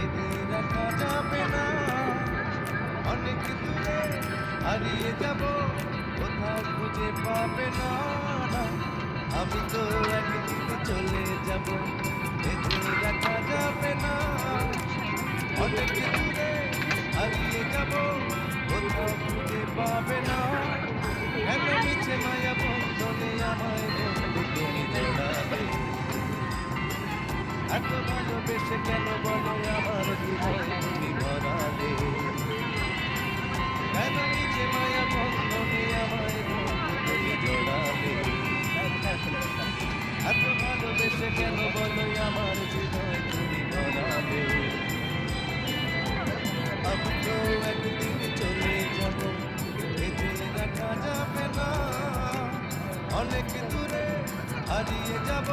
বেঁধে রাখা যাবে না। অনেক দূরে হারিয়ে যাব, কোথাও খুঁজে পাবে না। আমি তো একদিন চলে যাব, বেঁধে রাখা যাবে না। অনেক দূরে হারিয়ে যাব, কোথাও খুঁজে পাবে না। কেন মিছে মায়া বন্ধনে আমায় বন্ধু তুমি জড়ালে? এত ভালোবেসে কেন বলো আমার হৃদয় তুমি ভরালে? কেন মিছে মায়া বন্ধনে আমায় বন্ধু তুমি জড়ালে? এত ভালোবেসে কেন বলো আমার হৃদয় তুমি ভরালে? আমি তো একদিন চলে যাব, বেঁধে রাখা যাবে না। অনেক দূরে হারিয়ে যাব,